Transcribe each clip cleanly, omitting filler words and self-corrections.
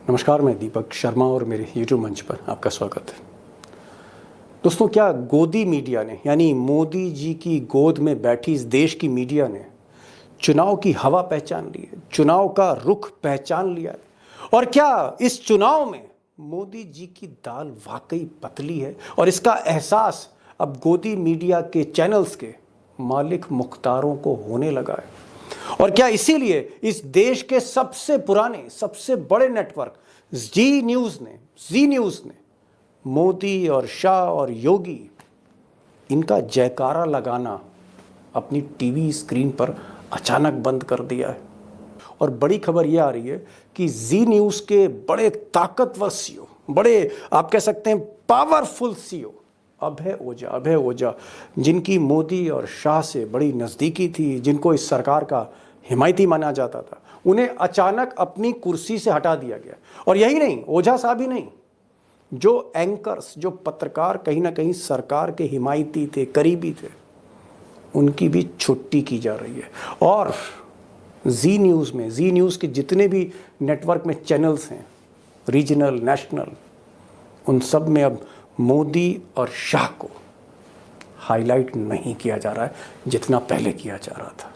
नमस्कार, मैं दीपक शर्मा और मेरे YouTube मंच पर आपका स्वागत है। दोस्तों, क्या गोदी मीडिया ने यानी मोदी जी की गोद में बैठी इस देश की मीडिया ने चुनाव की हवा पहचान ली है, चुनाव का रुख पहचान लिया है? और क्या इस चुनाव में मोदी जी की दाल वाकई पतली है? और इसका एहसास अब गोदी मीडिया के चैनल्स के मालिक मुख्तारों को होने लगा है। और क्या इसीलिए इस देश के सबसे पुराने, सबसे बड़े नेटवर्क जी न्यूज़ ने मोदी और शाह और योगी इनका जयकारा लगाना अपनी टीवी स्क्रीन पर अचानक बंद कर दिया है? और बड़ी खबर यह आ रही है कि जी न्यूज़ के बड़े ताकतवर सीईओ, बड़े आप कह सकते हैं पावरफुल सीईओ अभय ओझा, जिनकी मोदी और शाह से बड़ी नज़दीकी थी, जिनको इस सरकार का हिमायती माना जाता था, उन्हें अचानक अपनी कुर्सी से हटा दिया गया। और यही नहीं, ओझा साहब ही नहीं, जो एंकर्स, जो पत्रकार कहीं ना कहीं सरकार के हिमायती थे, करीबी थे, उनकी भी छुट्टी की जा रही है। और जी न्यूज़ के जितने भी नेटवर्क में चैनल्स हैं, रीजनल, नेशनल, उन सब में अब मोदी और शाह को हाईलाइट नहीं किया जा रहा है जितना पहले किया जा रहा था।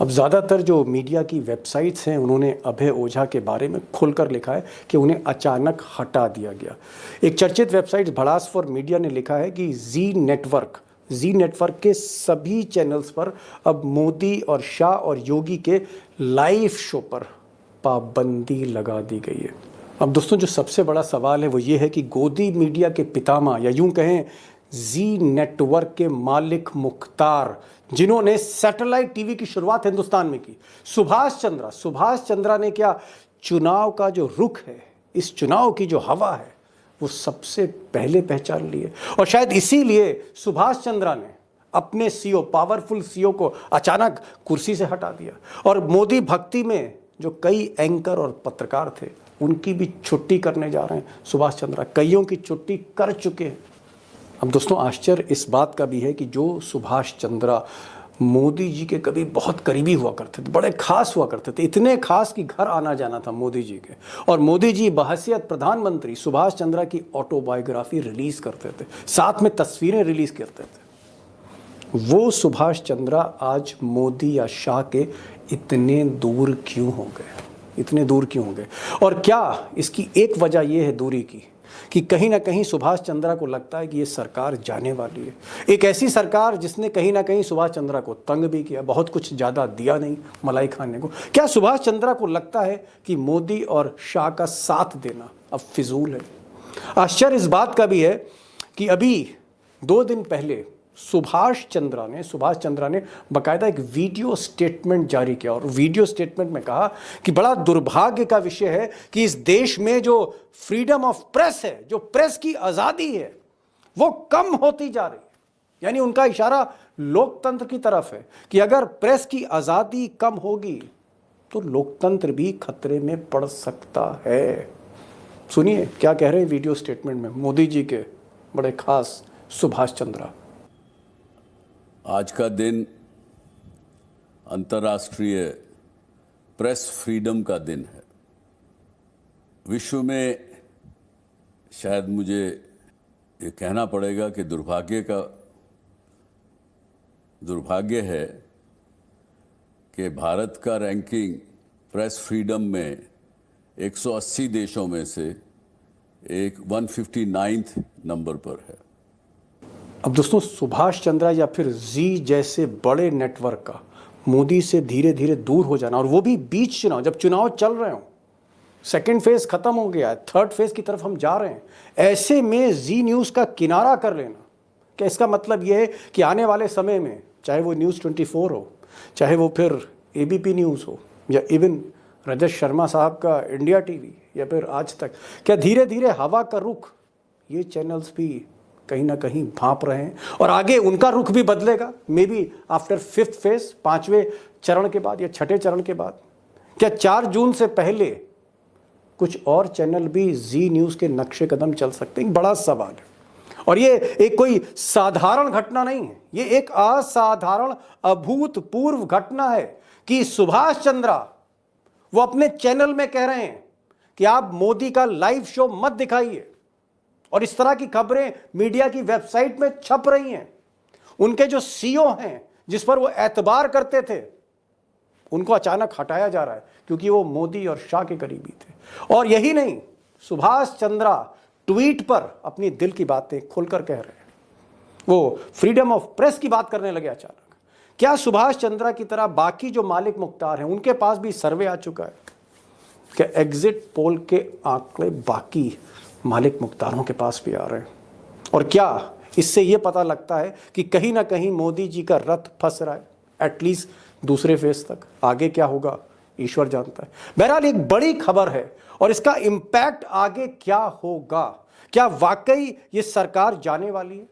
अब ज़्यादातर जो मीडिया की वेबसाइट्स हैं, उन्होंने अभय ओझा के बारे में खुलकर लिखा है कि उन्हें अचानक हटा दिया गया। एक चर्चित वेबसाइट भड़ास फॉर मीडिया ने लिखा है कि जी नेटवर्क के सभी चैनल्स पर अब मोदी और शाह और योगी के लाइव शो पर पाबंदी लगा दी गई है। अब दोस्तों, जो सबसे बड़ा सवाल है वो ये है कि गोदी मीडिया के पितामह, या यूं कहें जी नेटवर्क के मालिक मुख्तार, जिन्होंने सैटेलाइट टीवी की शुरुआत हिंदुस्तान में की, सुभाष चंद्रा ने क्या चुनाव का जो रुख है, इस चुनाव की जो हवा है, वो सबसे पहले पहचान ली है। और शायद इसीलिए सुभाष चंद्रा ने अपने सीईओ, पावरफुल सीईओ को अचानक कुर्सी से हटा दिया। और मोदी भक्ति में जो कई एंकर और पत्रकार थे, उनकी भी छुट्टी करने जा रहे हैं सुभाष चंद्रा। कईयों की छुट्टी कर चुके हैं। अब दोस्तों, आश्चर्य इस बात का भी है कि जो सुभाष चंद्रा मोदी जी के कभी बहुत करीबी हुआ करते थे, बड़े खास हुआ करते थे, इतने खास कि घर आना जाना था मोदी जी के, और मोदी जी बहैसियत प्रधानमंत्री सुभाष चंद्रा की ऑटोबायोग्राफी रिलीज करते थे, साथ में तस्वीरें रिलीज करते थे। वो सुभाष चंद्रा आज मोदी या शाह के इतने दूर क्यों हो गए? और क्या इसकी एक वजह यह है दूरी की कि कहीं ना कहीं सुभाष चंद्रा को लगता है कि ये सरकार जाने वाली है, एक ऐसी सरकार जिसने कहीं ना कहीं सुभाष चंद्रा को तंग भी किया, बहुत कुछ ज़्यादा दिया नहीं मलाई खाने को। क्या सुभाष चंद्रा को लगता है कि मोदी और शाह का साथ देना अब फिजूल है? आश्चर्य इस बात का भी है कि अभी 2 दिन पहले सुभाष चंद्रा ने बाकायदा एक वीडियो स्टेटमेंट जारी किया, और वीडियो स्टेटमेंट में कहा कि बड़ा दुर्भाग्य का विषय है कि इस देश में जो फ्रीडम ऑफ प्रेस है, जो प्रेस की आज़ादी है, वो कम होती जा रही है। यानी उनका इशारा लोकतंत्र की तरफ है कि अगर प्रेस की आज़ादी कम होगी तो लोकतंत्र भी खतरे में पड़ सकता है। सुनिए क्या कह रहे हैं वीडियो स्टेटमेंट में मोदी जी के बड़े खास सुभाष चंद्रा। आज का दिन अंतर्राष्ट्रीय प्रेस फ्रीडम का दिन है। विश्व में शायद मुझे ये कहना पड़ेगा कि दुर्भाग्य है कि भारत का रैंकिंग प्रेस फ्रीडम में 180 देशों में से एक 159 नंबर पर है। अब दोस्तों, सुभाष चंद्रा या फिर जी जैसे बड़े नेटवर्क का मोदी से धीरे धीरे दूर हो जाना, और वो भी बीच चुनाव, जब चुनाव चल रहे हो, सेकेंड फेज खत्म हो गया है, थर्ड फेज की तरफ हम जा रहे हैं, ऐसे में जी न्यूज़ का किनारा कर लेना, क्या इसका मतलब ये है कि आने वाले समय में चाहे वो न्यूज़ 24 हो, चाहे वो फिर एबीपी न्यूज़ हो, या इवन रजत शर्मा साहब का इंडिया टीवी, या फिर आज तक, क्या धीरे धीरे हवा का रुख ये चैनल्स भी कहीं ना कहीं भांप रहे हैं? और आगे उनका रुख भी बदलेगा, may be after 5th phase, 5वें चरण के बाद या 6ठे चरण के बाद। क्या 4 जून से पहले कुछ और चैनल भी जी न्यूज़ के नक्शे कदम चल सकते हैं? बड़ा सवाल है। और ये एक कोई साधारण घटना नहीं है, ये एक असाधारण अभूतपूर्व घटना है कि सुभाष चंद्रा वो अपने चैनल में कह रहे हैं कि आप मोदी का लाइव शो मत दिखाइए। और इस तरह की खबरें मीडिया की वेबसाइट में छप रही हैं। उनके जो सीईओ हैं, जिस पर वो एतबार करते थे, उनको अचानक हटाया जा रहा है क्योंकि वो मोदी और शाह के करीबी थे। और यही नहीं, सुभाष चंद्रा ट्वीट पर अपनी दिल की बातें खुलकर कह रहे हैं। वो फ्रीडम ऑफ प्रेस की बात करने लगे अचानक। क्या सुभाष चंद्रा की तरह बाकी जो मालिक मुख्तार हैं, उनके पास भी सर्वे आ चुका है? क्या एग्जिट पोल के आंकड़े बाकी मालिक मुख्तारों के पास भी आ रहे हैं? और क्या इससे यह पता लगता है कि कहीं ना कहीं मोदी जी का रथ फंस रहा है, एटलीस्ट दूसरे फेज तक? आगे क्या होगा ईश्वर जानता है। बहरहाल एक बड़ी खबर है और इसका इंपैक्ट आगे क्या होगा? क्या वाकई ये सरकार जाने वाली है?